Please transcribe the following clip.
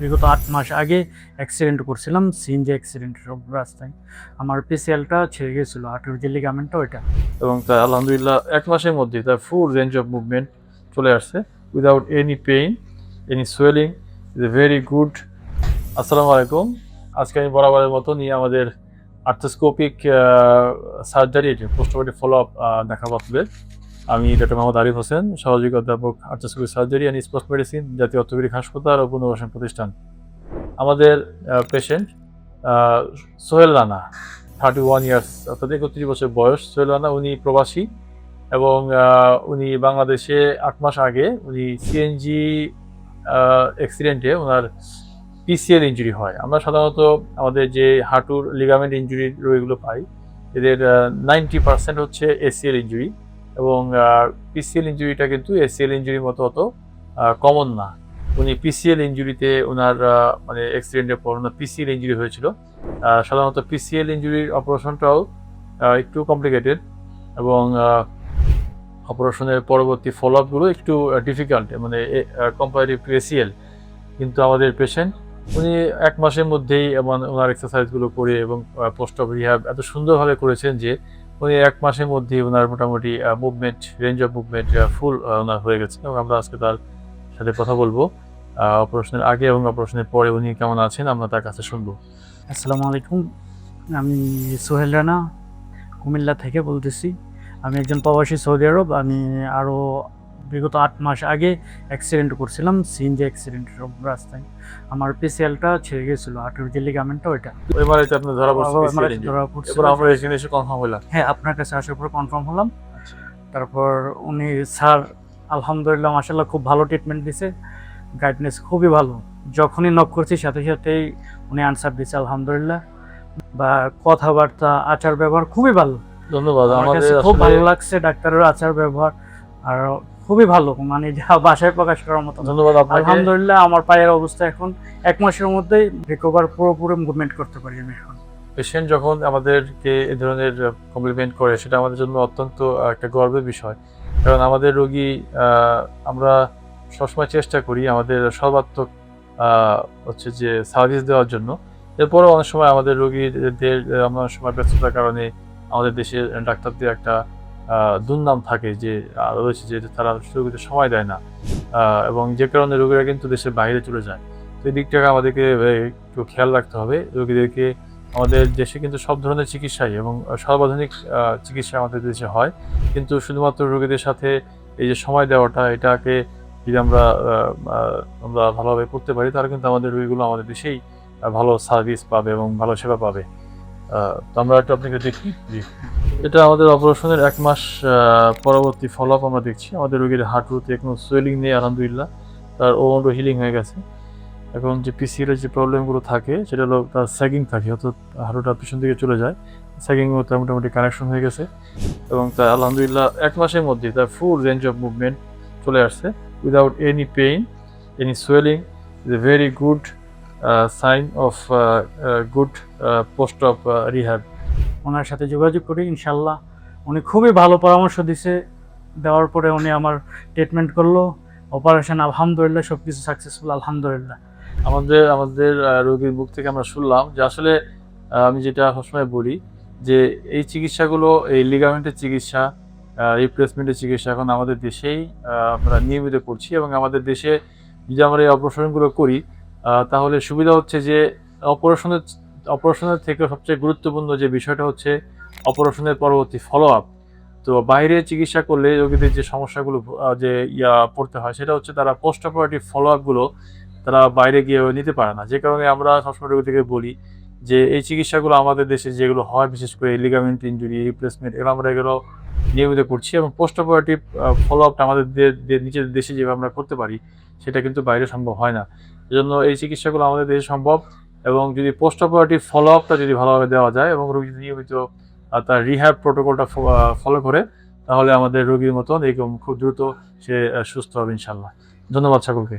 বিগত ৮ মাস আগে অ্যাক্সিডেন্ট করছিলাম, সিএনজি অ্যাক্সিডেন্টের রাস্তায়। আমার পিসিএলটা ছিঁড়ে গেছিলো, হাঁটুর যে লিগামেন্টটা ওইটা। এবং তার আলহামদুলিল্লাহ ১ মাসের মধ্যেই তার ফুল রেঞ্জ অফ মুভমেন্ট চলে আসছে without any pain, any swelling. Is a very good. আসসালামু আলাইকুম। আজকে আমি বরাবরের মতো নিয়ে আমাদের arthroscopic surgery post operative follow up দেখাবো আপনাদের। আমি ডক্টর মোহাম্মদ আরিফ হোসেন, সহযোগী অধ্যাপক arthroscopic surgery and sports medicine, জাতীয় অর্থোপেডিক হাসপাতাল ও পুনর্বাসন প্রতিষ্ঠান। আমাদের পেশেন্ট সোহেল রানা, 31 ইয়ার্স, অর্থাৎ 31 বছর বয়স। সোহেল রানা উনি প্রবাসী এবং উনি বাংলাদেশে 8 মাস আগে উনি সিএনজি অ্যাক্সিডেন্টে ওনার পিসিএল ইঞ্জুরি হয়। আমরা সাধারণত আমাদের যে হাঁটুর লিগামেন্ট ইঞ্জুরি রোগীগুলো পাই, এদের 90% হচ্ছে এসিএল ইঞ্জুরি, এবং পিসিএল ইঞ্জুরিটা কিন্তু এসিএল ইঞ্জুরির মতো অত কমন না। উনি পিসিএল ইঞ্জুরিতে ওনার মানে অ্যাক্সিডেন্টের পর ওনার পিসিএল ইঞ্জুরি হয়েছিল। সাধারণত পিসিএল ইঞ্জুরির অপারেশনটাও একটু কমপ্লিকেটেড, এবং অপারেশনের পরবর্তী ফলো আপগুলো একটু ডিফিকাল্ট, মানে কম্পারেটিভ টু এসিএল। কিন্তু আমাদের পেশেন্ট উনি 1 মাসের মধ্যেই ওনার এক্সারসাইজগুলো করে এবং পোস্ট অপ রিহ্যাব এত সুন্দরভাবে করেছেন যে উনি 1 মাসের মধ্যেই ওনার মোটামুটি মুভমেন্ট, রেঞ্জ অফ মুভমেন্ট ফুল ওনার হয়ে গেছে। এবং আমরা আজকে তার সাথে কথা বলবো অপারেশনের আগে এবং অপারেশনের পরে উনি কেমন আছেন, আমরা তার কাছে শুনবো। আসসালামু আলাইকুম, আমি সোহেল রানা কুমিল্লা থেকে বলতেছি। আমি একজন প্রবাসী সৌদি আরব। আমি আরও বিগত ৮ মাস আগে অ্যাক্সিডেন্ট করছিলাম, সিএনজি অ্যাক্সিডেন্টের রাস্তায়। আমার পিসিএলটা ছিঁড়ে গেছিলো, হাঁটুর যে লিগামেন্টটা ওইটা। এমআরআইতে আপনি ধরা পড়ছে MRI ধরা পড়ছিল। এরপর আমরা এখানে এসে কনফার্ম হলাম। হ্যাঁ, আপনার কাছে আসার পর কনফার্ম হলাম। তারপর উনি স্যার আলহামদুলিল্লাহ মাশাআল্লাহ খুব ভালো ট্রিটমেন্ট দিছে, গাইডনেস খুবই ভালো। যখনই নক করছি সাথে সাথেই উনি আনসার দিচ্ছে আলহামদুলিল্লাহ। বা কথাবার্তা, আচার ব্যবহার খুবই ভালো। ধন্যবাদ। আমার কাছে খুব ভালো লাগছে ডাক্তারের আচার ব্যবহার, আর খুবই ভালো, মানে যা ভাষায় প্রকাশ করার মতো। ধন্যবাদ আপনাকে। আলহামদুলিল্লাহ আমার পায়ের অবস্থা এখন 1 মাসের মধ্যেই রিকভার, পুরোপুরি মুভমেন্ট করতে পারি আমি এখন। পেশেন্ট যখন আমাদেরকে এই ধরনের কমপ্লিমেন্ট করে সেটা আমাদের জন্য অত্যন্ত একটা গর্বের বিষয়, কারণ আমাদের রোগী আমরা সবসময় চেষ্টা করি আমাদের সর্বাত্মক হচ্ছে যে সার্ভিস দেওয়ার জন্য। এরপরেও অনেক সময় আমাদের রোগীদের আমরা অনেক সময় ব্যস্ততার কারণে আমাদের দেশের ডাক্তারদের একটা দুর্নাম থাকে যে রয়েছে যে তারা রোগীদের সময় দেয় না, এবং যে কারণে রোগীরা কিন্তু দেশের বাইরে চলে যায়। তো এই দিকটাকে আমাদেরকে একটু খেয়াল রাখতে হবে। রোগীদেরকে আমাদের দেশে কিন্তু সব ধরনের চিকিৎসাই এবং সর্বাধুনিক চিকিৎসা আমাদের দেশে হয়, কিন্তু শুধুমাত্র রোগীদের সাথে এই যে সময় দেওয়াটা, এটাকে যদি আমরা ভালোভাবে করতে পারি তাহলে কিন্তু আমাদের রোগীগুলো আমাদের দেশেই ভালো সার্ভিস পাবে এবং ভালো সেবা পাবে। তো আমরা একটু আপনাকে দেখি। এটা আমাদের অপারেশনের 1 মাস পরবর্তী ফলো আপ আমরা দেখছি। আমাদের রোগীর হাঁটুতে কোনো সোয়েলিং নেই আলহামদুলিল্লাহ, তার ওভারঅল হিলিং হয়ে গেছে। এখন যে পিসিএল এর যে প্রবলেমগুলো থাকে সেটা হলো তার স্যাগিং থাকে, অর্থাৎ হাঁটুটা পিছন দিকে চলে যায়। স্যাগিং তার মোটামুটি কানেকশন হয়ে গেছে, এবং তার আলহামদুলিল্লাহ 1 মাসের মধ্যেই তার ফুল রেঞ্জ অফ মুভমেন্ট চলে আসছে without any pain, any swelling. Is a very good sign of good post of rehab. ওনার সাথে যোগাযোগ করি ইনশাল্লাহ। উনি খুবই ভালো পরামর্শ দিছে, দেওয়ার পরে উনি আমার ট্রিটমেন্ট করলো, অপারেশন আলহামদুলিল্লাহ সব কিছু সাকসেসফুল আলহামদুলিল্লাহ। আমাদের রোগীর মুখ থেকে আমরা শুনলাম যে আসলে আমি যেটা সবসময় বলি যে এই চিকিৎসাগুলো, এই লিগামেন্টের চিকিৎসা, রিপ্লেসমেন্টের চিকিৎসা এখন আমাদের দেশেই আমরা নিয়মিত করছি, এবং আমাদের দেশে যদি আমরা এই অপারেশনগুলো করি তাহলে সুবিধা হচ্ছে যে অপারেশনের থেকে সবচেয়ে গুরুত্বপূর্ণ যে বিষয়টা হচ্ছে অপারেশনের পরবর্তী ফলো আপ। তো বাইরে চিকিৎসা করলে রোগীদের যে সমস্যাগুলো যে পড়তে হয় সেটা হচ্ছে তারা পোস্ট অপারেটিভ ফলো আপগুলো তারা বাইরে গিয়ে নিতে পারে না। যে কারণে আমরা সবসময় রোগীদেরকে বলি যে এই চিকিৎসাগুলো আমাদের দেশে যেগুলো হয়, বিশেষ করে লিগামেন্ট ইনজুরি, রিপ্লেসমেন্ট, আমরা এগুলো নিয়মিত করছি, এবং পোস্ট অপারেটিভ ফলো আপটা আমাদের নিজেদের দেশে যেভাবে আমরা করতে পারি সেটা কিন্তু বাইরে সম্ভব হয় না। এজন্য এই চিকিৎসাগুলো আমাদের দেশে সম্ভব, এবং যদি পোস্ট অপারেটিভ ফলো আপটা যদি ভালোভাবে দেওয়া যায় এবং রোগী নিয়মিত তার রিহ্যাব প্রোটোকলটা ফলো করে, তাহলে আমাদের রোগীর মতন এরকম খুব দ্রুত সে সুস্থ হবে ইনশাল্লাহ। ধন্যবাদ সকলকে।